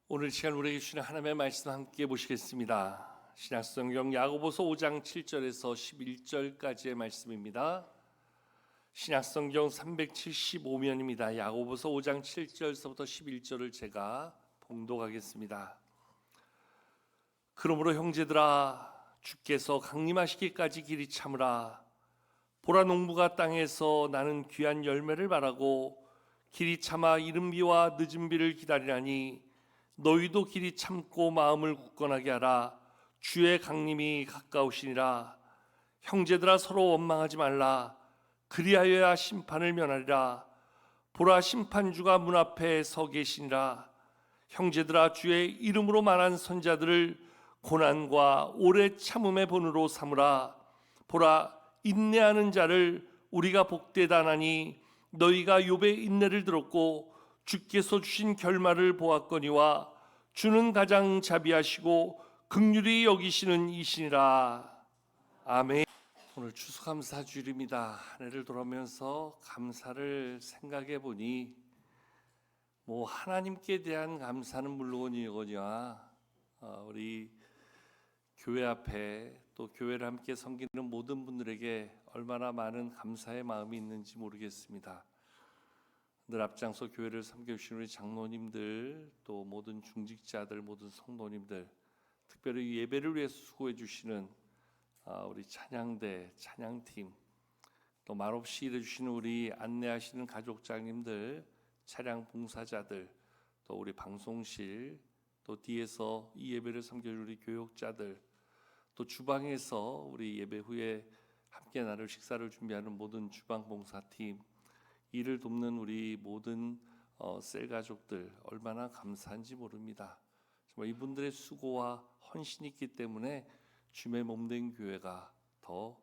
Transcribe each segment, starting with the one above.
오늘 시간 우리에게 주시는 하나님의 말씀 함께 보시겠습니다. 신약성경 야고보서 5장 7절에서 11절까지의 말씀입니다. 신약성경 375면입니다. 야고보서 5장 7절서부터 11절을 제가 봉독하겠습니다. 그러므로 형제들아, 주께서 강림하시기까지 길이 참으라. 보라, 농부가 땅에서 나는 귀한 열매를 바라고 길이 참아 이른 비와 늦은 비를 기다리라니, 너희도 길이 참고 마음을 굳건하게 하라. 주의 강림이 가까우시니라. 형제들아, 서로 원망하지 말라. 그리하여야 심판을 면하리라. 보라, 심판주가 문 앞에 서 계시니라. 형제들아, 주의 이름으로 말한 선자들을 고난과 오래 참음의 본으로 삼으라. 보라, 인내하는 자를 우리가 복되다 하나니, 너희가 욥의 인내를 들었고 주께서 주신 결말을 보았거니와 주는 가장 자비하시고 긍휼히 여기시는 이시니라. 아멘. 오늘 추수감사주일입니다. 한 해를 돌아오면서 감사를 생각해 보니 하나님께 대한 감사는 물론이거니와 우리 교회 앞에 또 교회를 함께 섬기는 모든 분들에게 얼마나 많은 감사의 마음이 있는지 모르겠습니다. 늘 앞장서 교회를 섬겨주시는 우리 장로님들, 또 모든 중직자들, 모든 성도님들, 특별히 예배를 위해서 수고해 주시는 우리 찬양대, 찬양팀, 또 말없이 일해주시는 우리 안내하시는 가족장님들, 차량 봉사자들, 또 우리 방송실, 또 뒤에서 이 예배를 섬겨주는 우리 교육자들, 또 주방에서 우리 예배 후에 함께 나눌 식사를 준비하는 모든 주방 봉사팀, 이를 돕는 우리 모든 셀 가족들, 얼마나 감사한지 모릅니다. 정말 이분들의 수고와 헌신이 있기 때문에 주의 몸된 교회가 더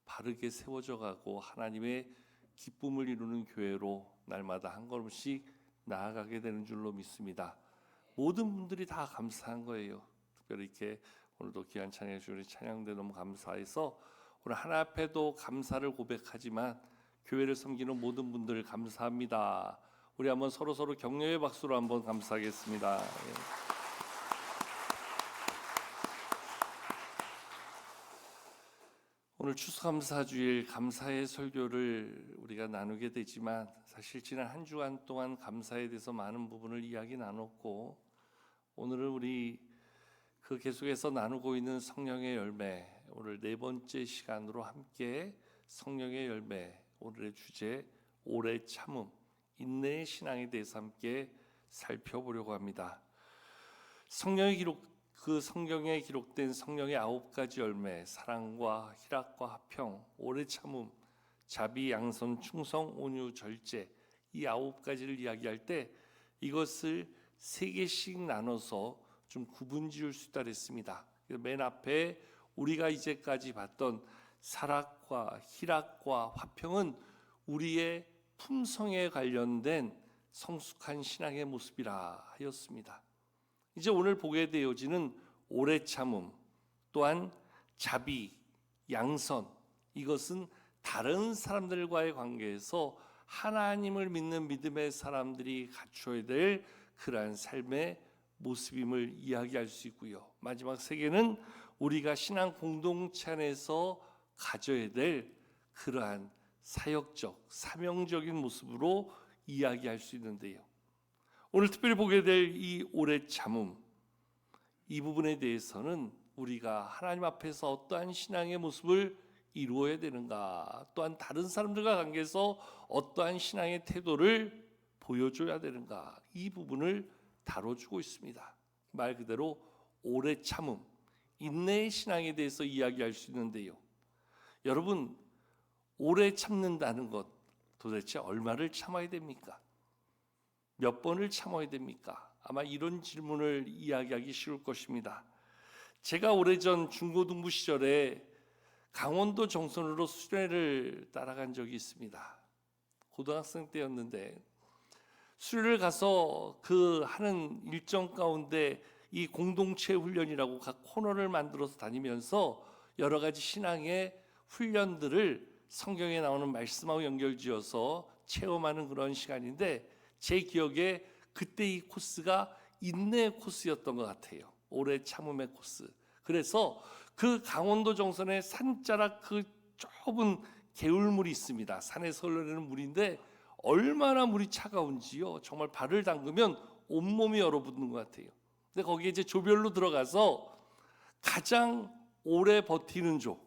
바르게 세워져 가고 하나님의 기쁨을 이루는 교회로 날마다 한 걸음씩 나아가게 되는 줄로 믿습니다. 모든 분들이 다 감사한 거예요. 특별히 이렇게 오늘도 귀한 찬양해 주신 우리 찬양대 너무 감사해서 오늘 하나 앞에도 감사를 고백하지만 교회를 섬기는 모든 분들 감사합니다. 우리 한번 서로 격려의 박수로 한번 감사하겠습니다. 오늘 추수감사주일 감사의 설교를 우리가 나누게 되지만, 사실 지난 한 주간 동안 감사에 대해서 많은 부분을 이야기 나눴고, 오늘은 우리 그 계속해서 나누고 있는 성령의 열매, 오늘 네 번째 시간으로 함께 성령의 열매, 오늘의 주제 오래 참음, 인내의 신앙에 대해서 함께 살펴보려고 합니다. 성경에 기록된 성령의 9가지 열매, 사랑과 희락과 화평, 오래 참음, 자비, 양선, 충성, 온유, 절제, 이 9가지를 이야기할 때 이것을 3개씩 나눠서 좀 구분지을 수 있다 그랬습니다. 맨 앞에 우리가 이제까지 봤던 사랑과 희락과 화평은 우리의 품성에 관련된 성숙한 신앙의 모습이라 하였습니다. 이제 오늘 보게 되어지는 오래 참음, 또한 자비, 양선, 이것은 다른 사람들과의 관계에서 하나님을 믿는 믿음의 사람들이 갖춰야 될 그러한 삶의 모습임을 이야기할 수 있고요. 마지막 3개는 우리가 신앙 공동체 안에서 가져야 될 그러한 사역적, 사명적인 모습으로 이야기할 수 있는데요. 오늘 특별히 보게 될 이 오래 참음, 이 부분에 대해서는 우리가 하나님 앞에서 어떠한 신앙의 모습을 이루어야 되는가, 또한 다른 사람들과 관계에서 어떠한 신앙의 태도를 보여줘야 되는가, 이 부분을 다뤄주고 있습니다. 말 그대로 오래 참음, 인내의 신앙에 대해서 이야기할 수 있는데요. 여러분, 오래 참는다는 것, 도대체 얼마를 참아야 됩니까? 몇 번을 참아야 됩니까? 아마 이런 질문을 이야기하기 쉬울 것입니다. 제가 오래전 중고등부 시절에 강원도 정선으로 수련회를 따라간 적이 있습니다. 고등학생 때였는데 수련회를 가서 그 하는 일정 가운데 이 공동체 훈련이라고 각 코너를 만들어서 다니면서 여러 가지 신앙의 훈련들을 성경에 나오는 말씀하고 연결지어서 체험하는 그런 시간인데, 제 기억에 그때 이 코스가 인내의 코스였던 것 같아요. 오래 참음의 코스. 그래서 그 강원도 정선의 산자락 그 좁은 개울물이 있습니다. 산에서 흘러내리는 물인데 얼마나 물이 차가운지요. 정말 발을 담그면 온몸이 얼어붙는 것 같아요. 근데 거기에 이제 조별로 들어가서 가장 오래 버티는 조,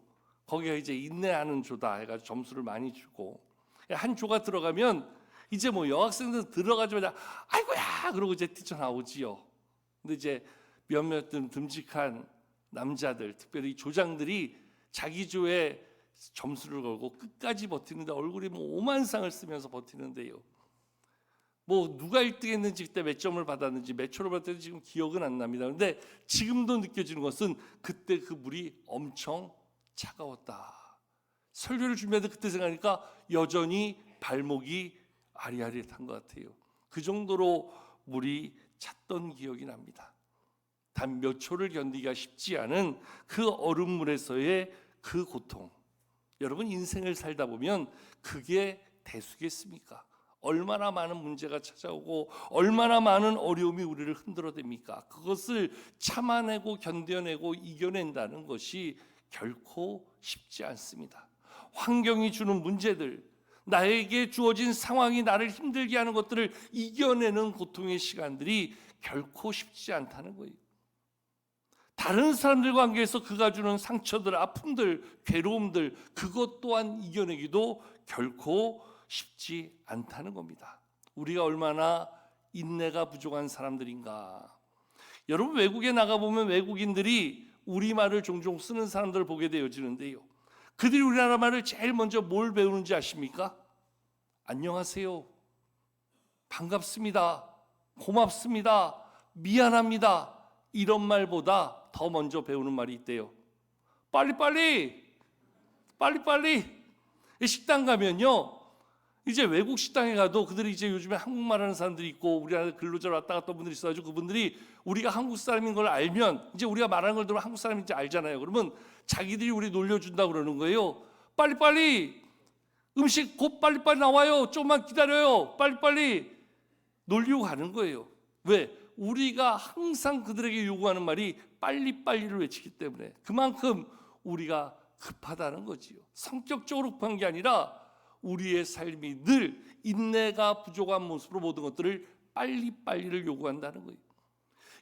거기가 이제 인내하는 조다 해가지고 점수를 많이 주고, 한 조가 들어가면 이제 뭐 여학생들 들어가자마자 아이고야 그러고 이제 뛰쳐나오지요. 근데 이제 몇몇 듬직한 남자들, 특별히 조장들이 자기 조에 점수를 걸고 끝까지 버티는데 얼굴이 뭐 오만상을 쓰면서 버티는데요. 뭐 누가 1등했는지 그때 몇 점을 받았는지 몇 초를 받았는지 지금 기억은 안 납니다. 그런데 지금도 느껴지는 것은 그때 그 물이 엄청 차가웠다. 설교를 준비하는데 그때 생각하니까 여전히 발목이 아리아리한 것 같아요. 그 정도로 물이 찼던 기억이 납니다. 단 몇 초를 견디기가 쉽지 않은 그 얼음물에서의 그 고통. 여러분 인생을 살다 보면 그게 대수겠습니까? 얼마나 많은 문제가 찾아오고 얼마나 많은 어려움이 우리를 흔들어댑니까? 그것을 참아내고 견뎌내고 이겨낸다는 것이 결코 쉽지 않습니다. 환경이 주는 문제들, 나에게 주어진 상황이 나를 힘들게 하는 것들을 이겨내는 고통의 시간들이 결코 쉽지 않다는 거예요. 다른 사람들과 관계에서 그가 주는 상처들, 아픔들, 괴로움들, 그것 또한 이겨내기도 결코 쉽지 않다는 겁니다. 우리가 얼마나 인내가 부족한 사람들인가. 여러분 외국에 나가보면 외국인들이 우리말을 종종 쓰는 사람들을 보게 되어지는데요, 그들이 우리나라 말을 제일 먼저 뭘 배우는지 아십니까? 안녕하세요, 반갑습니다, 고맙습니다, 미안합니다, 이런 말보다 더 먼저 배우는 말이 있대요. 빨리빨리. 식당 가면요, 이제 외국 식당에 가도 그들이 이제 요즘에 한국말 하는 사람들이 있고 우리나라 근로자로 왔다 갔다 온 분들이 있어가지고 그분들이 우리가 한국 사람인 걸 알면 이제 우리가 말하는 걸 들으면 한국 사람인지 알잖아요. 그러면 자기들이 우리 놀려준다 그러는 거예요. 빨리빨리, 음식 곧 빨리빨리 나와요, 조금만 기다려요, 빨리빨리 놀리고 가는 거예요. 왜? 우리가 항상 그들에게 요구하는 말이 빨리빨리를 외치기 때문에 그만큼 우리가 급하다는 거지요. 성격적으로 급한 게 아니라 우리의 삶이 늘 인내가 부족한 모습으로 모든 것들을 빨리빨리를 요구한다는 거예요.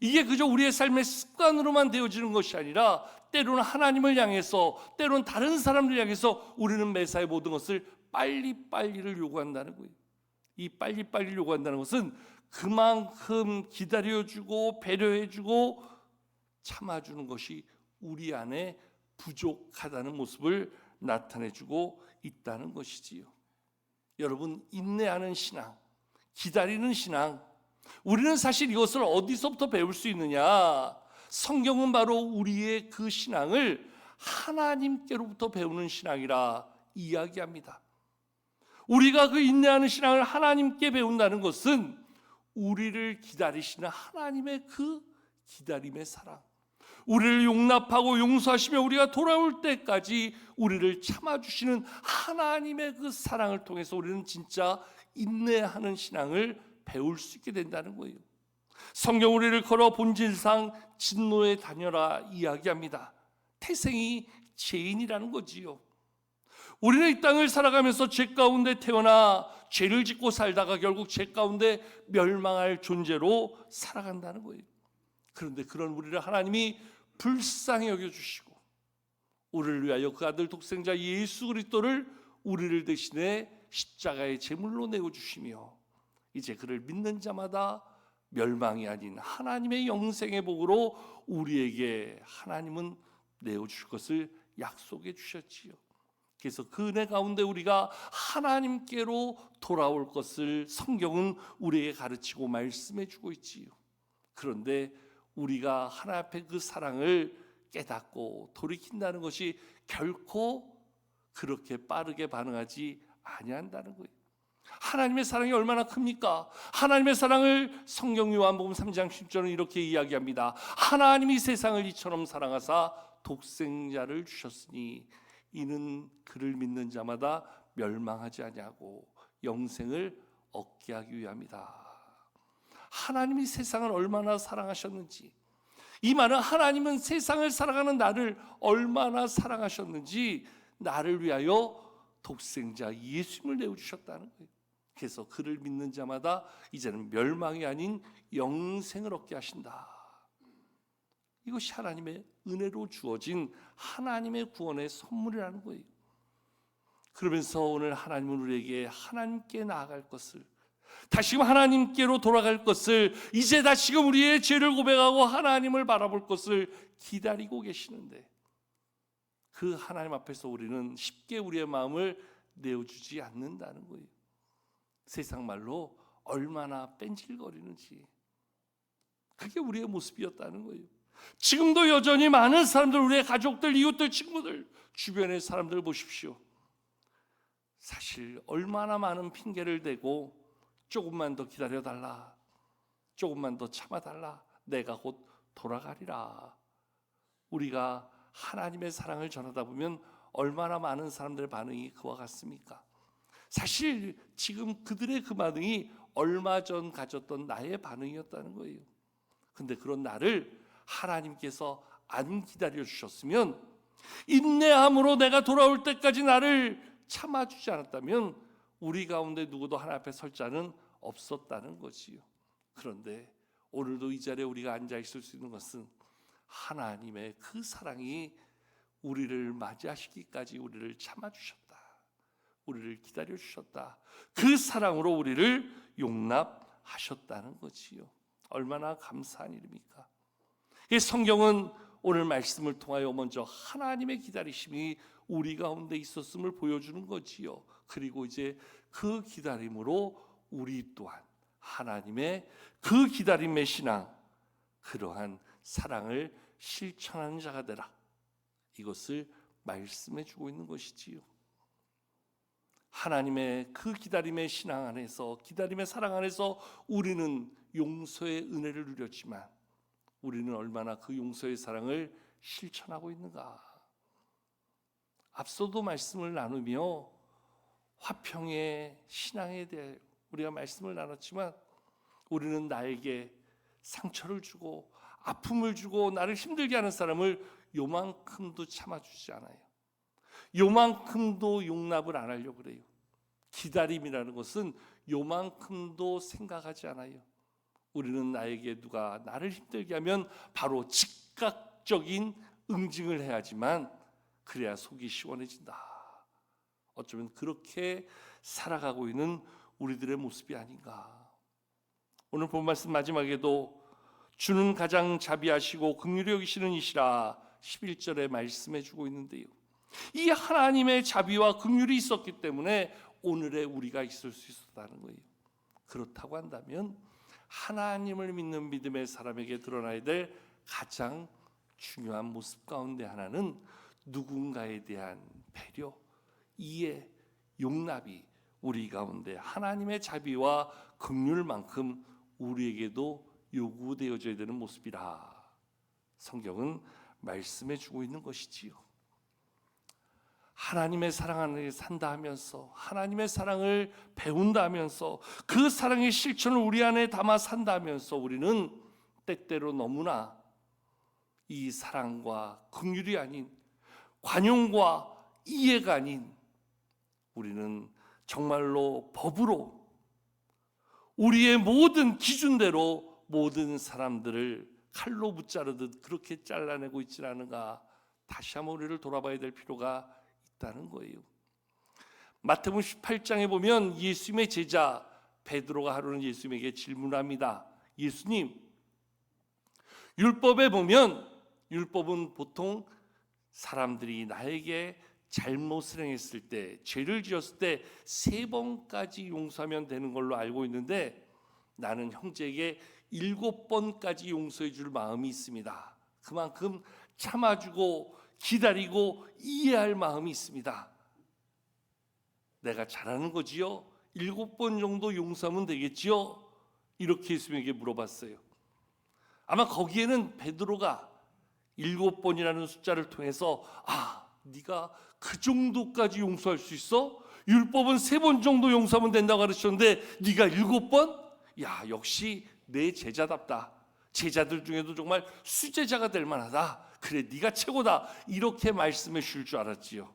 이게 그저 우리의 삶의 습관으로만 되어지는 것이 아니라 때로는 하나님을 향해서, 때로는 다른 사람들을 향해서 우리는 매사에 모든 것을 빨리빨리를 요구한다는 거예요. 이 빨리빨리를 요구한다는 것은 그만큼 기다려주고 배려해주고 참아주는 것이 우리 안에 부족하다는 모습을 나타내주고 있다는 것이지요. 여러분, 인내하는 신앙, 기다리는 신앙, 우리는 사실 이것을 어디서부터 배울 수 있느냐? 성경은 바로 우리의 그 신앙을 하나님께로부터 배우는 신앙이라 이야기합니다. 우리가 그 인내하는 신앙을 하나님께 배운다는 것은 우리를 기다리시는 하나님의 그 기다림의 사랑, 우리를 용납하고 용서하시며 우리가 돌아올 때까지 우리를 참아주시는 하나님의 그 사랑을 통해서 우리는 진짜 인내하는 신앙을 배울 수 있게 된다는 거예요. 성경 우리를 걸어 본질상 진노에 다녀라 이야기합니다. 태생이 죄인이라는 거지요. 우리는 이 땅을 살아가면서 죄 가운데 태어나 죄를 짓고 살다가 결국 죄 가운데 멸망할 존재로 살아간다는 거예요. 그런데 그런 우리를 하나님이 불쌍히 여겨주시고 우리를 위하여 그 아들 독생자 예수 그리스도를 우리를 대신해 십자가의 제물로 내어주시며 이제 그를 믿는 자마다 멸망이 아닌 하나님의 영생의 복으로 우리에게 하나님은 내어주실 것을 약속해 주셨지요. 그래서 그 은혜 가운데 우리가 하나님께로 돌아올 것을 성경은 우리에게 가르치고 말씀해 주고 있지요. 그런데 우리가 하나님 앞에 그 사랑을 깨닫고 돌이킨다는 것이 결코 그렇게 빠르게 반응하지 아니한다는 거예요. 하나님의 사랑이 얼마나 큽니까? 하나님의 사랑을 성경 요한복음 3장 10절은 이렇게 이야기합니다. 하나님이 세상을 이처럼 사랑하사 독생자를 주셨으니 이는 그를 믿는 자마다 멸망하지 아니하고 영생을 얻게 하기 위함이다. 하나님이 세상을 얼마나 사랑하셨는지, 이 말은 하나님은 세상을 사랑하는 나를 얼마나 사랑하셨는지 나를 위하여 독생자 예수님을 내어주셨다는 거예요. 그래서 그를 믿는 자마다 이제는 멸망이 아닌 영생을 얻게 하신다. 이것이 하나님의 은혜로 주어진 하나님의 구원의 선물이라는 거예요. 그러면서 오늘 하나님은 우리에게 하나님께 나아갈 것을, 다시금 하나님께로 돌아갈 것을, 이제 다시금 우리의 죄를 고백하고 하나님을 바라볼 것을 기다리고 계시는데, 그 하나님 앞에서 우리는 쉽게 우리의 마음을 내어주지 않는다는 거예요. 세상 말로 얼마나 뺀질거리는지, 그게 우리의 모습이었다는 거예요. 지금도 여전히 많은 사람들, 우리의 가족들, 이웃들, 친구들, 주변의 사람들 보십시오. 사실 얼마나 많은 핑계를 대고 조금만 더 기다려달라, 조금만 더 참아달라, 내가 곧 돌아가리라. 우리가 하나님의 사랑을 전하다 보면 얼마나 많은 사람들의 반응이 그와 같습니까? 사실 지금 그들의 그 반응이 얼마 전 가졌던 나의 반응이었다는 거예요. 근데 그런 나를 하나님께서 안 기다려 주셨으면, 인내함으로 내가 돌아올 때까지 나를 참아주지 않았다면 우리 가운데 누구도 하나님 앞에 설 자는 없었다는 거지요. 그런데 오늘도 이 자리에 우리가 앉아 있을 수 있는 것은 하나님의 그 사랑이 우리를 맞이하시기까지 우리를 참아주셨다, 우리를 기다려주셨다, 그 사랑으로 우리를 용납하셨다는 거지요. 얼마나 감사한 일입니까? 이 성경은 오늘 말씀을 통하여 먼저 하나님의 기다리심이 우리 가운데 있었음을 보여주는 거지요. 그리고 이제 그 기다림으로 우리 또한 하나님의 그 기다림의 신앙, 그러한 사랑을 실천하는 자가 되라, 이것을 말씀해 주고 있는 것이지요. 하나님의 그 기다림의 신앙 안에서, 기다림의 사랑 안에서 우리는 용서의 은혜를 누렸지만 우리는 얼마나 그 용서의 사랑을 실천하고 있는가? 앞서도 말씀을 나누며 화평의 신앙에 대해 우리가 말씀을 나눴지만, 우리는 나에게 상처를 주고 아픔을 주고 나를 힘들게 하는 사람을 요만큼도 참아주지 않아요. 요만큼도 용납을 안 하려고 그래요. 기다림이라는 것은 요만큼도 생각하지 않아요. 우리는 나에게 누가 나를 힘들게 하면 바로 즉각적인 응징을 해야지만 그래야 속이 시원해진다. 어쩌면 그렇게 살아가고 있는 우리들의 모습이 아닌가. 오늘 본 말씀 마지막에도 주는 가장 자비하시고 긍휼히 여기시는 이시라 11절에 말씀해 주고 있는데요, 이 하나님의 자비와 긍휼이 있었기 때문에 오늘의 우리가 있을 수 있었다는 거예요. 그렇다고 한다면 하나님을 믿는 믿음의 사람에게 드러나야 될 가장 중요한 모습 가운데 하나는 누군가에 대한 배려, 이해, 용납이 우리 가운데 하나님의 자비와 긍휼만큼 우리에게도 요구되어져야 되는 모습이라 성경은 말씀해 주고 있는 것이지요. 하나님의 사랑 안에 산다 하면서, 하나님의 사랑을 배운다 하면서, 그 사랑의 실천을 우리 안에 담아 산다 하면서 우리는 때때로 너무나 이 사랑과 긍휼이 아닌, 관용과 이해가 아닌, 우리는 정말로 법으로 우리의 모든 기준대로 모든 사람들을 칼로 붙자르듯 그렇게 잘라내고 있지 않은가, 다시 한번 우리를 돌아봐야 될 필요가 있다는 거예요. 마태복음 18장에 보면 예수님의 제자 베드로가 하루는 예수님에게 질문합니다. 예수님, 율법에 보면, 율법은 보통 사람들이 나에게 잘못을 행했을 때, 죄를 지었을 때 3번까지 용서하면 되는 걸로 알고 있는데, 나는 형제에게 7번까지 용서해 줄 마음이 있습니다. 그만큼 참아주고 기다리고 이해할 마음이 있습니다. 내가 잘하는 거지요? 7번 정도 용서하면 되겠지요? 이렇게 예수님에게 물어봤어요. 아마 거기에는 베드로가 7번이라는 숫자를 통해서, 아, 네가 그 정도까지 용서할 수 있어? 율법은 3번 정도 용서하면 된다고 가르쳤는데 네가 7번? 야, 역시 내 제자답다. 제자들 중에도 정말 수제자가 될 만하다. 그래, 네가 최고다. 이렇게 말씀해 주실 줄 알았지요.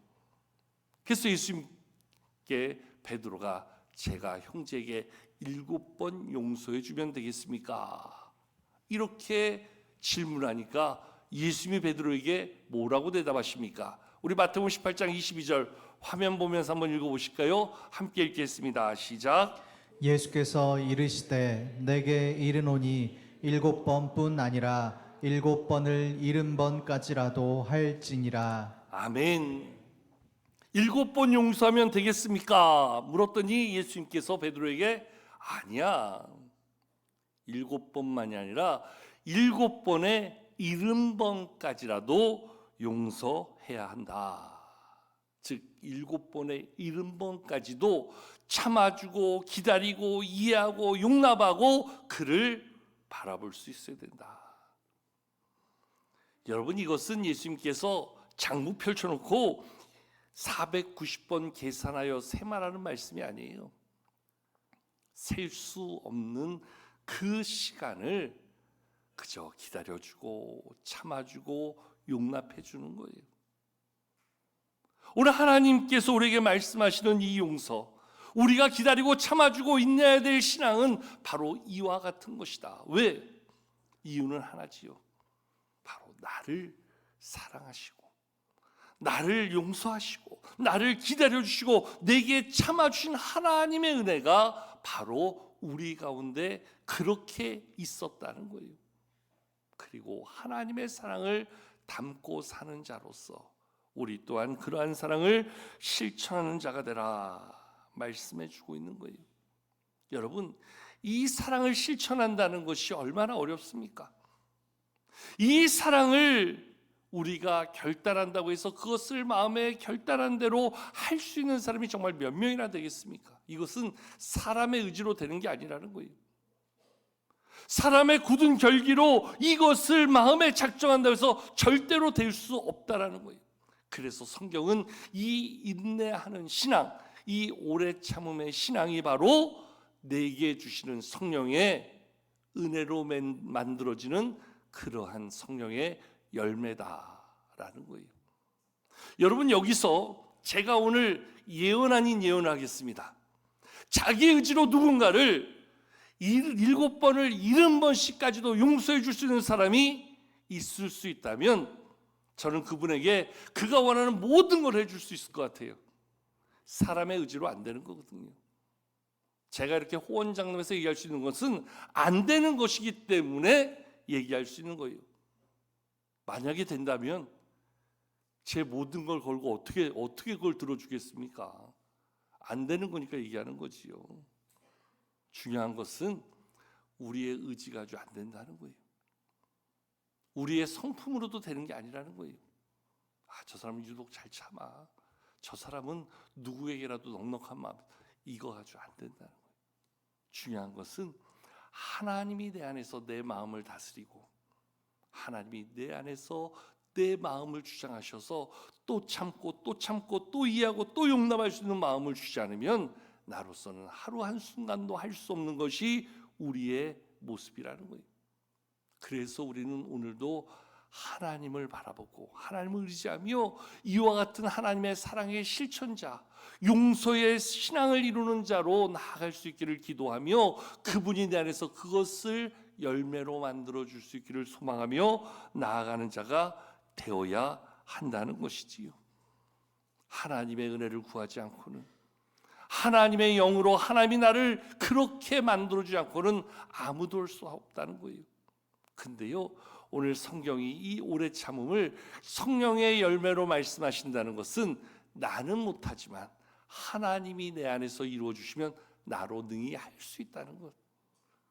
그래서 예수님께 베드로가 제가 형제에게 7번 용서해 주면 되겠습니까? 이렇게 질문하니까 예수님이 베드로에게 뭐라고 대답하십니까? 우리 마태복음 18장 22절 화면 보면서 한번 읽어보실까요? 함께 읽겠습니다. 시작. 예수께서 이르시되 내게 이르노니 7번뿐 아니라 7번을 70번까지라도 할지니라. 아멘. 7번 용서하면 되겠습니까? 물었더니 예수님께서 베드로에게 아니야, 7번만이 아니라 7번에 70번까지라도 용서해야 한다. 즉 7번에 70번까지도 참아주고 기다리고 이해하고 용납하고 그를 바라볼 수 있어야 된다. 여러분, 이것은 예수님께서 장부 펼쳐놓고 490번 계산하여 세마라는 말씀이 아니에요. 셀 수 없는 그 시간을 그저 기다려주고 참아주고 용납해주는 거예요. 오늘 하나님께서 우리에게 말씀하시는 이 용서, 우리가 기다리고 참아주고 인내해야 될 신앙은 바로 이와 같은 것이다. 왜? 이유는 하나지요. 바로 나를 사랑하시고 나를 용서하시고 나를 기다려주시고 내게 참아주신 하나님의 은혜가 바로 우리 가운데 그렇게 있었다는 거예요. 그리고 하나님의 사랑을 담고 사는 자로서 우리 또한 그러한 사랑을 실천하는 자가 되라 말씀해 주고 있는 거예요. 여러분, 이 사랑을 실천한다는 것이 얼마나 어렵습니까? 이 사랑을 우리가 결단한다고 해서 그것을 마음에 결단한 대로 할 수 있는 사람이 정말 몇 명이나 되겠습니까? 이것은 사람의 의지로 되는 게 아니라는 거예요. 사람의 굳은 결기로 이것을 마음에 작정한다고 해서 절대로 될 수 없다라는 거예요. 그래서 성경은 이 인내하는 신앙, 이 오래 참음의 신앙이 바로 내게 주시는 성령의 은혜로 만들어지는 그러한 성령의 열매다라는 거예요. 여러분, 여기서 제가 오늘 예언 아닌 예언을 하겠습니다. 자기 의지로 누군가를 7번을 70번씩까지도 용서해 줄 수 있는 사람이 있을 수 있다면 저는 그분에게 그가 원하는 모든 걸 해줄 수 있을 것 같아요. 사람의 의지로 안 되는 거거든요. 제가 이렇게 호언장담해서 얘기할 수 있는 것은 안 되는 것이기 때문에 얘기할 수 있는 거예요. 만약에 된다면 제 모든 걸 걸고 어떻게 그걸 들어주겠습니까? 안 되는 거니까 얘기하는 거지요. 중요한 것은 우리의 의지가 아주 안 된다는 거예요. 우리의 성품으로도 되는 게 아니라는 거예요. 저 사람은 유독 잘 참아. 저 사람은 누구에게라도 넉넉한 마음. 이거 아주 안 된다는 거예요. 중요한 것은 하나님이 내 안에서 내 마음을 다스리고 하나님이 내 안에서 내 마음을 주장하셔서 또 참고 또 참고 또 이해하고 또 용납할 수 있는 마음을 주지 않으면 나로서는 하루 한순간도 할 수 없는 것이 우리의 모습이라는 거예요. 그래서 우리는 오늘도 하나님을 바라보고 하나님을 의지하며 이와 같은 하나님의 사랑의 실천자, 용서의 신앙을 이루는 자로 나아갈 수 있기를 기도하며 그분이 내 안에서 그것을 열매로 만들어 줄 수 있기를 소망하며 나아가는 자가 되어야 한다는 것이지요. 하나님의 은혜를 구하지 않고는, 하나님의 영으로 하나님이 나를 그렇게 만들어주지 않고는 아무도 할 수 없다는 거예요. 근데요, 오늘 성경이 이 오래 참음을 성령의 열매로 말씀하신다는 것은 나는 못하지만 하나님이 내 안에서 이루어주시면 나로 능히 할 수 있다는 것.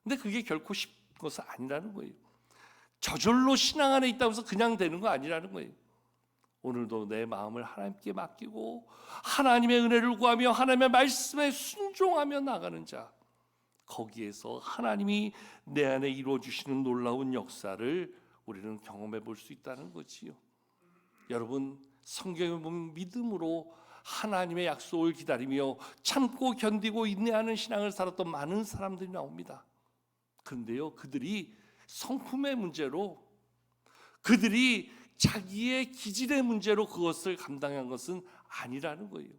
근데 그게 결코 쉽은 것은 아니라는 거예요. 저절로 신앙 안에 있다고 해서 그냥 되는 거 아니라는 거예요. 오늘도 내 마음을 하나님께 맡기고 하나님의 은혜를 구하며 하나님의 말씀에 순종하며 나가는 자, 거기에서 하나님이 내 안에 이루어주시는 놀라운 역사를 우리는 경험해 볼 수 있다는 거지요. 여러분, 성경에 보면 믿음으로 하나님의 약속을 기다리며 참고 견디고 인내하는 신앙을 살았던 많은 사람들이 나옵니다. 그런데요, 그들이 성품의 문제로, 그들이 자기의 기질의 문제로 그것을 감당한 것은 아니라는 거예요.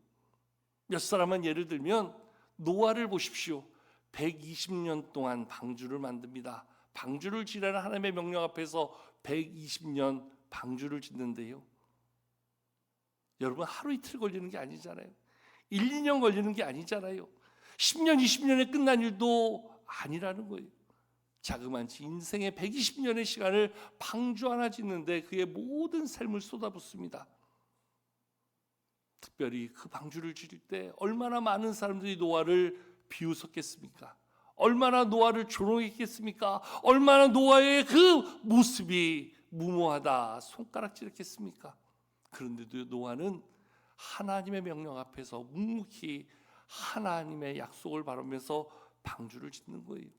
몇 사람은 예를 들면 노아를 보십시오. 120년 동안 방주를 만듭니다. 방주를 지라는 하나님의 명령 앞에서 120년 방주를 짓는데요, 여러분, 하루 이틀 걸리는 게 아니잖아요. 1, 2년 걸리는 게 아니잖아요. 10년, 20년에 끝난 일도 아니라는 거예요. 자그마치 인생의 120년의 시간을 방주 하나 짓는데 그의 모든 삶을 쏟아붓습니다. 특별히 그 방주를 지을 때 얼마나 많은 사람들이 노아를 비웃었겠습니까? 얼마나 노아를 조롱했겠습니까? 얼마나 노아의 그 모습이 무모하다 손가락질했겠습니까? 그런데도 노아는 하나님의 명령 앞에서 묵묵히 하나님의 약속을 바라면서 방주를 짓는 거예요.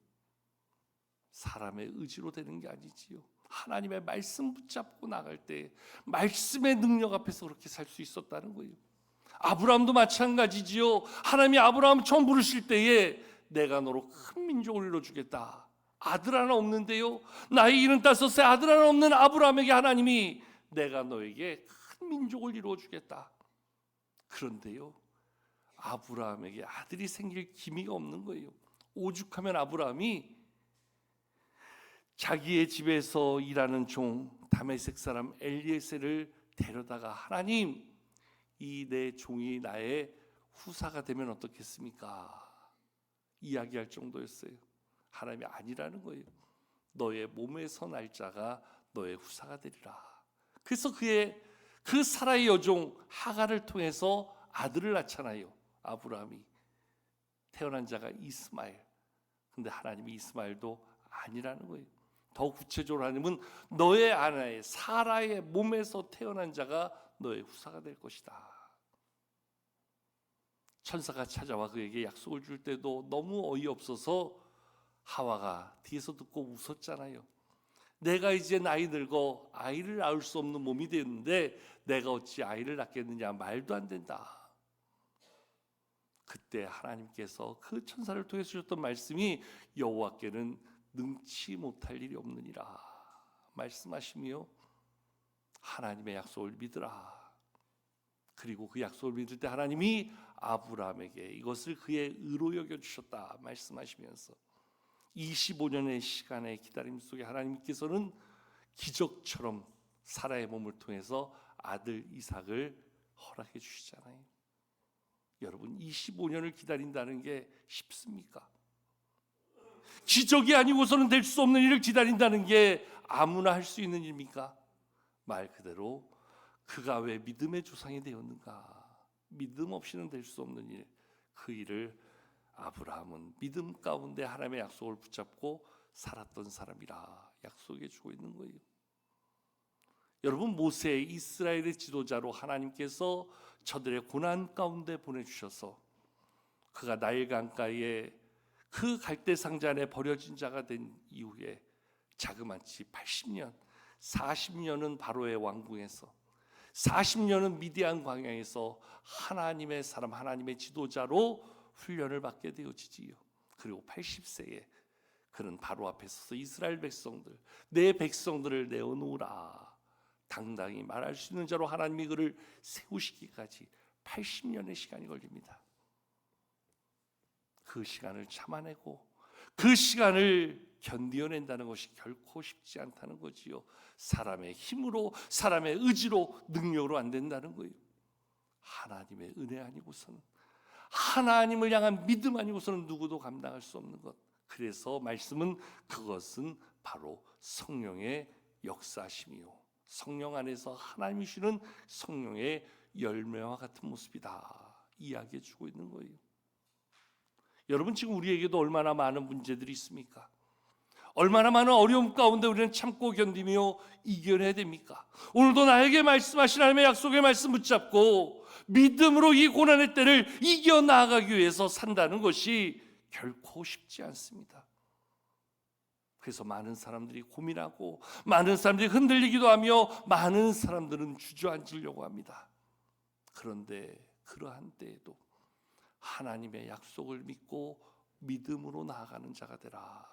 사람의 의지로 되는 게 아니지요. 하나님의 말씀 붙잡고 나갈 때 말씀의 능력 앞에서 그렇게 살 수 있었다는 거예요. 아브라함도 마찬가지지요. 하나님이 아브라함 처음 부르실 때에 내가 너로 큰 민족을 이루어주겠다. 아들 하나 없는데요, 나이 75세 아들 하나 없는 아브라함에게 하나님이 내가 너에게 큰 민족을 이루어주겠다. 그런데요, 아브라함에게 아들이 생길 기미가 없는 거예요. 오죽하면 아브라함이 자기의 집에서 일하는 종 다메섹 사람 엘리에셀을 데려다가 하나님, 이 내 종이 나의 후사가 되면 어떻겠습니까? 이야기할 정도였어요. 하나님이 아니라는 거예요. 너의 몸에서 날 자가 너의 후사가 되리라. 그래서 그 사라의 여종 하갈을 통해서 아들을 낳잖아요. 아브라함이 태어난 자가 이스마엘. 근데 하나님이 이스마엘도 아니라는 거예요. 더 구체적으로 하나님은 너의 아내의 사라의 몸에서 태어난 자가 너의 후사가 될 것이다. 천사가 찾아와 그에게 약속을 줄 때도 너무 어이없어서 하와가 뒤에서 듣고 웃었잖아요. 내가 이제 나이 늙어 아이를 낳을 수 없는 몸이 되었는데 내가 어찌 아이를 낳겠느냐, 말도 안 된다. 그때 하나님께서 그 천사를 통해 주셨던 말씀이 여호와께는 능치 못할 일이 없느니라 말씀하시며 하나님의 약속을 믿으라. 그리고 그 약속을 믿을 때 하나님이 아브라함에게 이것을 그의 의로 여겨주셨다 말씀하시면서 25년의 시간의 기다림 속에 하나님께서는 기적처럼 사라의 몸을 통해서 아들 이삭을 허락해 주시잖아요. 여러분, 25년을 기다린다는 게 쉽습니까? 기적이 아니고서는 될 수 없는 일을 기다린다는 게 아무나 할 수 있는 일입니까? 말 그대로 그가 왜 믿음의 조상이 되었는가? 믿음 없이는 될 수 없는 일, 그 일을 아브라함은 믿음 가운데 하나님의 약속을 붙잡고 살았던 사람이라 약속해 주고 있는 거예요. 여러분, 모세 이스라엘의 지도자로 하나님께서 저들의 고난 가운데 보내주셔서 그가 나일 강가에 그 갈대 상자 안에 버려진 자가 된 이후에 자그마치 80년, 40년은 바로의 왕궁에서, 40년은 미디안 광야에서 하나님의 사람, 하나님의 지도자로 훈련을 받게 되어지지요. 그리고 80세에 그는 바로 앞에 서서 이스라엘 백성들, 내 백성들을 내어놓으라 당당히 말할 수 있는 자로 하나님이 그를 세우시기까지 80년의 시간이 걸립니다. 그 시간을 참아내고 그 시간을 견디어낸다는 것이 결코 쉽지 않다는 거지요. 사람의 힘으로, 사람의 의지로, 능력으로 안 된다는 거예요. 하나님의 은혜 아니고서는, 하나님을 향한 믿음 아니고서는 누구도 감당할 수 없는 것. 그래서 말씀은 그것은 바로 성령의 역사심이요, 성령 안에서 하나님이 주시는 성령의 열매와 같은 모습이다 이야기해 주고 있는 거예요. 여러분, 지금 우리에게도 얼마나 많은 문제들이 있습니까? 얼마나 많은 어려움 가운데 우리는 참고 견디며 이겨내야 됩니까? 오늘도 나에게 말씀하신 하나님의 약속의 말씀 붙잡고 믿음으로 이 고난의 때를 이겨나가기 위해서 산다는 것이 결코 쉽지 않습니다. 그래서 많은 사람들이 고민하고 많은 사람들이 흔들리기도 하며 많은 사람들은 주저앉으려고 합니다. 그런데 그러한 때에도 하나님의 약속을 믿고 믿음으로 나아가는 자가 되라.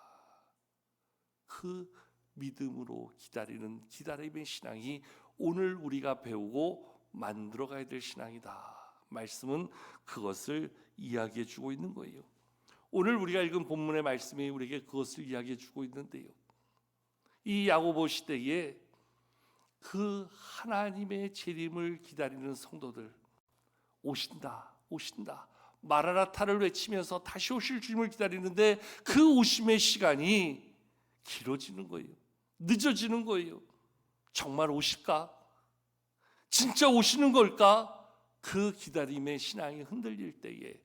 그 믿음으로 기다리는 기다림의 신앙이 오늘 우리가 배우고 만들어가야 될 신앙이다. 말씀은 그것을 이야기해 주고 있는 거예요. 오늘 우리가 읽은 본문의 말씀이 우리에게 그것을 이야기해 주고 있는데요. 이 야고보 시대에 그 하나님의 재림을 기다리는 성도들, 오신다 오신다 마라나타를 외치면서 다시 오실 주님을 기다리는데 그 오심의 시간이 길어지는 거예요. 늦어지는 거예요. 정말 오실까? 진짜 오시는 걸까? 그 기다림의 신앙이 흔들릴 때에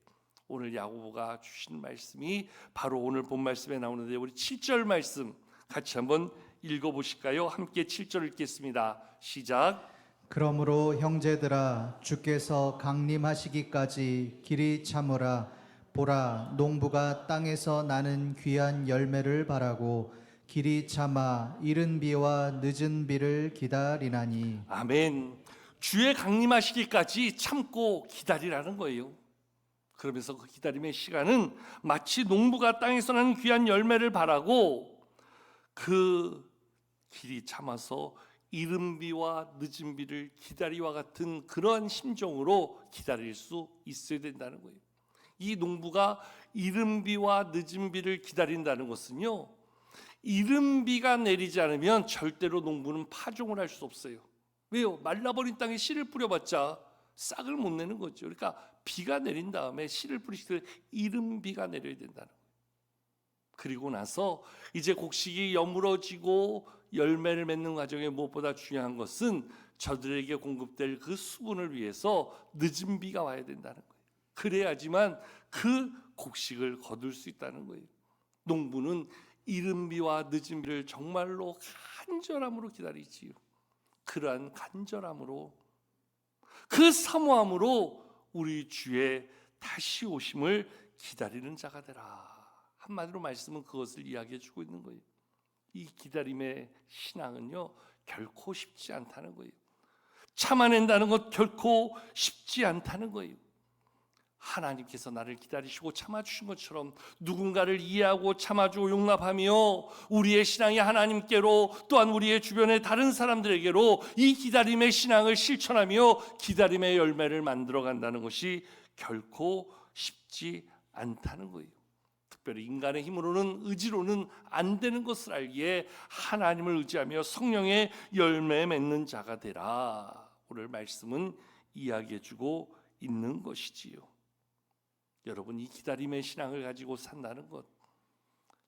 오늘 야고보가 주신 말씀이 바로 오늘 본 말씀에 나오는데, 우리 7절 말씀 같이 한번 읽어보실까요? 함께 7절 읽겠습니다. 시작. 그러므로 형제들아, 주께서 강림하시기까지 길이 참으라. 보라, 농부가 땅에서 나는 귀한 열매를 바라고 길이 참아 이른 비와 늦은 비를 기다리나니. 아멘. 주의 강림하시기까지 참고 기다리라는 거예요. 그러면서 그 기다림의 시간은 마치 농부가 땅에서 나는 귀한 열매를 바라고 그 길이 참아서 이른 비와 늦은 비를 기다리와 같은 그러한 심정으로 기다릴 수 있어야 된다는 거예요. 이 농부가 이른 비와 늦은 비를 기다린다는 것은요, 이른 비가 내리지 않으면 절대로 농부는 파종을 할 수 없어요. 왜요? 말라버린 땅에 씨를 뿌려봤자 싹을 못 내는 거죠. 그러니까 비가 내린 다음에 씨를 뿌리실 때 이른 비가 내려야 된다는 거예요. 그리고 나서 이제 곡식이 여물어지고 열매를 맺는 과정에 무엇보다 중요한 것은 저들에게 공급될 그 수분을 위해서 늦은 비가 와야 된다는 거예요. 그래야지만 그 곡식을 거둘 수 있다는 거예요. 농부는 이른 비와 늦은 비를 정말로 간절함으로 기다리지요. 그러한 간절함으로, 그 사모함으로 우리 주의 다시 오심을 기다리는 자가 되라. 한마디로 말씀은 그것을 이야기해 주고 있는 거예요. 이 기다림의 신앙은요, 결코 쉽지 않다는 거예요. 참아낸다는 것 결코 쉽지 않다는 거예요. 하나님께서 나를 기다리시고 참아주신 것처럼 누군가를 이해하고 참아주고 용납하며 우리의 신앙이 하나님께로, 또한 우리의 주변의 다른 사람들에게로 이 기다림의 신앙을 실천하며 기다림의 열매를 만들어간다는 것이 결코 쉽지 않다는 거예요. 특별히 인간의 힘으로는, 의지로는 안 되는 것을 알기에 하나님을 의지하며 성령의 열매 맺는 자가 되라. 오늘 말씀은 이야기해주고 있는 것이지요. 여러분, 이 기다림의 신앙을 가지고 산다는 것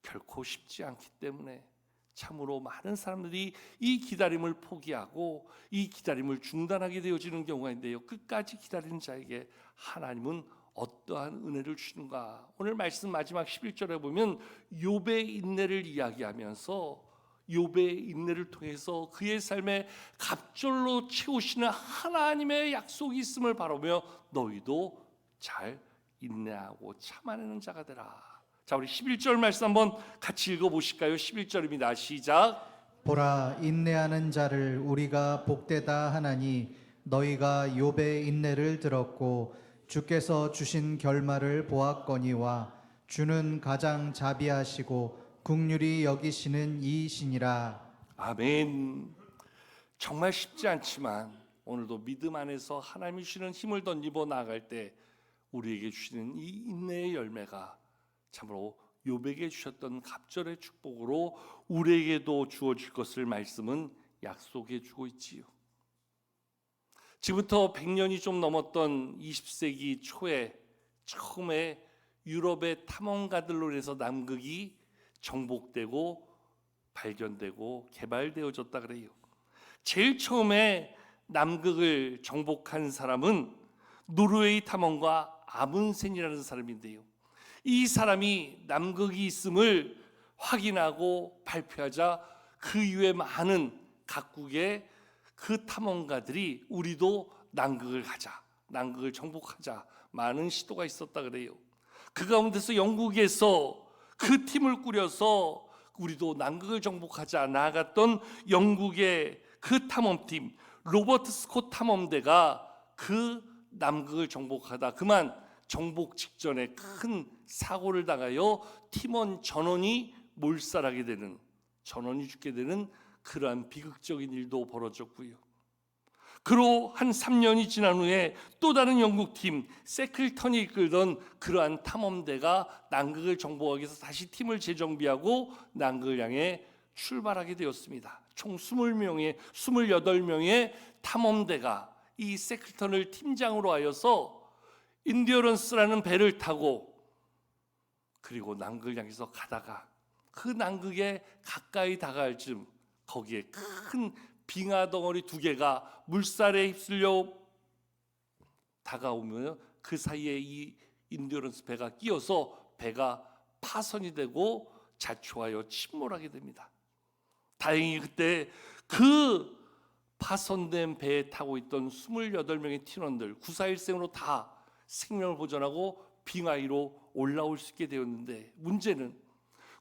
결코 쉽지 않기 때문에 참으로 많은 사람들이 이 기다림을 포기하고 이 기다림을 중단하게 되어지는 경우가 있는데요, 끝까지 기다리는 자에게 하나님은 어떠한 은혜를 주시는가? 오늘 말씀 마지막 11절에 보면 욥의 인내를 이야기하면서 욥의 인내를 통해서 그의 삶에 갑절로 채우시는 하나님의 약속이 있음을 바라보며 너희도 잘 인내하고 참아내는 자가 되라. 자, 우리 11절 말씀 한번 같이 읽어보실까요? 11절입니다. 시작. 보라, 인내하는 자를 우리가 복되다 하나니 너희가 욥의 인내를 들었고 주께서 주신 결말을 보았거니와 주는 가장 자비하시고 긍휼히 여기시는 이이시니라. 아멘. 정말 쉽지 않지만 오늘도 믿음 안에서 하나님이 주시는 힘을 덧입어 나아갈 때 우리에게 주시는 이 인내의 열매가 참으로 욥에게 주셨던 갑절의 축복으로 우리에게도 주어질 것을 말씀은 약속해 주고 있지요. 지금부터 100년이 좀 넘었던 20세기 초에 처음에 유럽의 탐험가들로 인해서 남극이 정복되고 발견되고 개발되어졌다 그래요. 제일 처음에 남극을 정복한 사람은 노르웨이 탐험가 아문센이라는 사람인데요, 이 사람이 남극이 있음을 확인하고 발표하자 그 이후에 많은 각국의 그 탐험가들이 우리도 남극을 가자, 남극을 정복하자, 많은 시도가 있었다 그래요. 그 가운데서 영국에서 그 팀을 꾸려서 우리도 남극을 정복하자 나아갔던 영국의 그 탐험팀 로버트 스콧 탐험대가 그 남극을 정복하다 그만 정복 직전에 큰 사고를 당하여 팀원 전원이 몰살하게 되는 전원이 죽게 되는 그러한 비극적인 일도 벌어졌고요. 그로 한 3년이 지난 후에 또 다른 영국팀 세클턴이 이끌던 그러한 탐험대가 남극을 정복하기 위해서 다시 팀을 재정비하고 남극을 향해 출발하게 되었습니다. 총 28명의 탐험대가 이 세클턴을 팀장으로 하여서 인디어런스라는 배를 타고 그리고 남극을 향해서 가다가 그 남극에 가까이 다가갈 즈음 거기에 큰 빙하 덩어리 2개가 물살에 휩쓸려 다가오면 그 사이에 이 인디어런스 배가 끼어서 배가 파손이 되고 자초하여 침몰하게 됩니다. 다행히 그때 그 파손된 배에 타고 있던 28명의 팀원들 941생으로 다 생명을 보존하고 빙하 위로 올라올 수 있게 되었는데, 문제는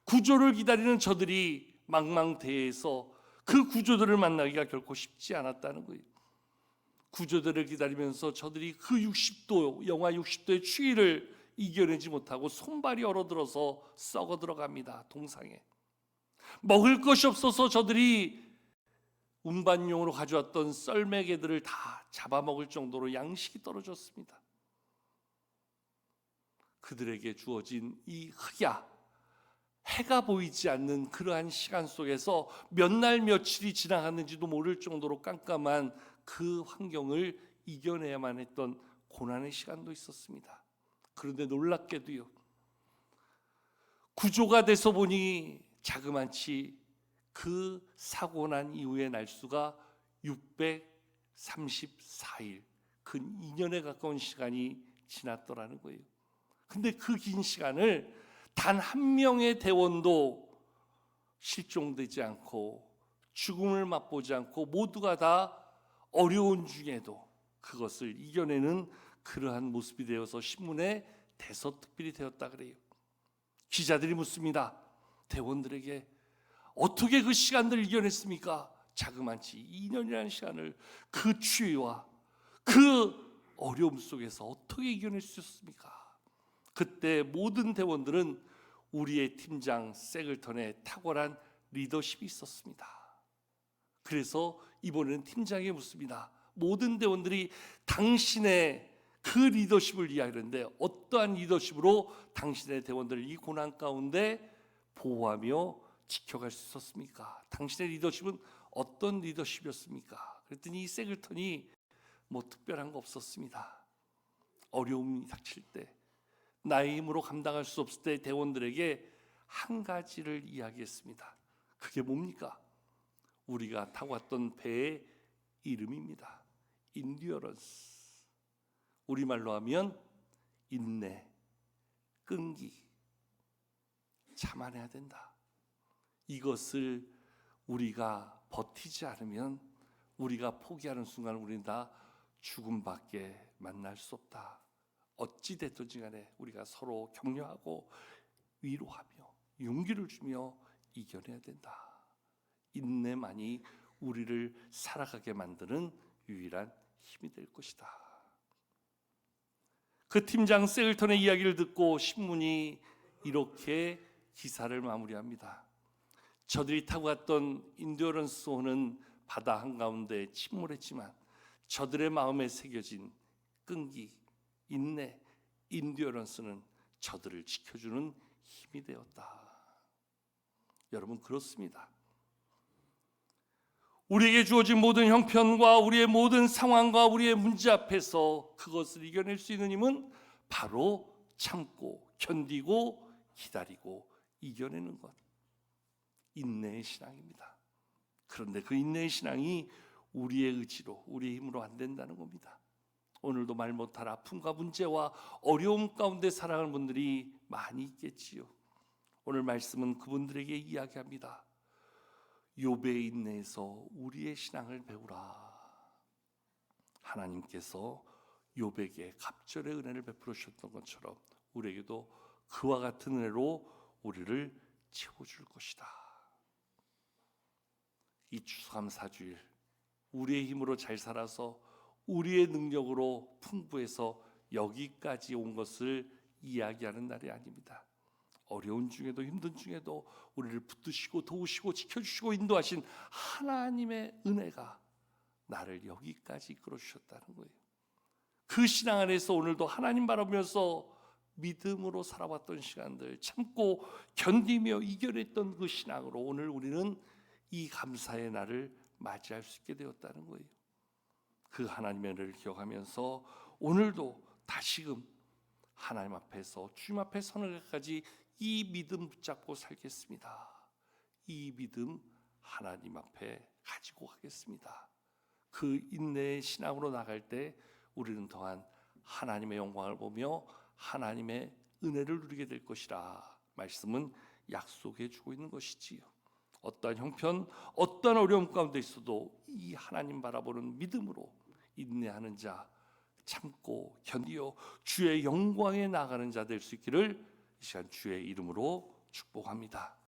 구조를 기다리는 저들이 망망대해에서 그 구조들을 만나기가 결코 쉽지 않았다는 거예요. 구조들을 기다리면서 저들이 그 60도, 영하 60도의 추위를 이겨내지 못하고 손발이 얼어들어서 썩어 들어갑니다. 동상에 먹을 것이 없어서 저들이 운반용으로 가져왔던 썰매개들을 다 잡아먹을 정도로 양식이 떨어졌습니다. 그들에게 주어진 이 흑야, 해가 보이지 않는 그러한 시간 속에서 몇 날 며칠이 지나갔는지도 모를 정도로 깜깜한 그 환경을 이겨내야만 했던 고난의 시간도 있었습니다. 그런데 놀랍게도요, 구조가 돼서 보니 자그마치 그 사고 난 이후의 날수가 634일, 근 2년에 가까운 시간이 지났더라는 거예요. 근데 그 긴 시간을 단 한 명의 대원도 실종되지 않고 죽음을 맛보지 않고 모두가 다 어려운 중에도 그것을 이겨내는 그러한 모습이 되어서 신문에 대서특필이 되었다 그래요. 기자들이 묻습니다. 대원들에게 어떻게 그 시간들을 이겨냈습니까? 자그마치 2년이라는 시간을 그 추위와 그 어려움 속에서 어떻게 이겨낼 수 있었습니까? 그때 모든 대원들은 우리의 팀장 세글턴의 탁월한 리더십이 있었습니다. 그래서 이번에는 팀장에게 묻습니다. 모든 대원들이 당신의 그 리더십을 이야기하는데 어떠한 리더십으로 당신의 대원들을 이 고난 가운데 보호하며 지켜갈 수 있었습니까? 당신의 리더십은 어떤 리더십이었습니까? 그랬더니 이 세글턴이 뭐 특별한 거 없었습니다. 어려움이 닥칠 때, 나의 힘으로 감당할 수 없을 때 대원들에게 한 가지를 이야기했습니다. 그게 뭡니까? 우리가 타고 왔던 배의 이름입니다. 인디어런스. 우리말로 하면 인내, 끈기, 참아내야 된다. 이것을 우리가 버티지 않으면, 우리가 포기하는 순간 우리는 다 죽음밖에 만날 수 없다. 어찌 됐든지 간에 우리가 서로 격려하고 위로하며 용기를 주며 이겨내야 된다. 인내만이 우리를 살아가게 만드는 유일한 힘이 될 것이다. 그 팀장 세글턴의 이야기를 듣고 신문이 이렇게 기사를 마무리합니다. 저들이 타고 갔던 인디어런스호는 바다 한가운데 침몰했지만 저들의 마음에 새겨진 끈기, 인내, 인디어런스는 저들을 지켜주는 힘이 되었다. 여러분, 그렇습니다. 우리에게 주어진 모든 형편과 우리의 모든 상황과 우리의 문제 앞에서 그것을 이겨낼 수 있는 힘은 바로 참고 견디고 기다리고 이겨내는 것, 인내의 신앙입니다. 그런데 그 인내의 신앙이 우리의 의지로, 우리의 힘으로 안 된다는 겁니다. 오늘도 말 못할 아픔과 문제와 어려움 가운데 살아가는 분들이 많이 있겠지요. 오늘 말씀은 그분들에게 이야기합니다. 욥의 인내에서 우리의 신앙을 배우라. 하나님께서 욥에게 갑절의 은혜를 베풀어 주셨던 것처럼 우리에게도 그와 같은 은혜로 우리를 채워줄 것이다. 이 추수감 사주일, 우리의 힘으로 잘 살아서 우리의 능력으로 풍부해서 여기까지 온 것을 이야기하는 날이 아닙니다. 어려운 중에도 힘든 중에도 우리를 붙드시고 도우시고 지켜주시고 인도하신 하나님의 은혜가 나를 여기까지 이끌어 주셨다는 거예요. 그 신앙 안에서 오늘도 하나님 바라보면서 믿음으로 살아왔던 시간들, 참고 견디며 이겨냈던 그 신앙으로 오늘 우리는 이 감사의 날을 맞이할 수 있게 되었다는 거예요. 그 하나님의 은혜를 기억하면서 오늘도 다시금 하나님 앞에서 주님 앞에 서는 것까지 이 믿음 붙잡고 살겠습니다. 이 믿음 하나님 앞에 가지고 가겠습니다. 그 인내의 신앙으로 나갈 때 우리는 또한 하나님의 영광을 보며 하나님의 은혜를 누리게 될 것이라 말씀은 약속해 주고 있는 것이지요. 어떠한 형편, 어떠한 어려움 가운데 있어도 이 하나님 바라보는 믿음으로 인내하는 자, 참고 견디어 주의 영광에 나가는 자 될 수 있기를 이 시간 주의 이름으로 축복합니다.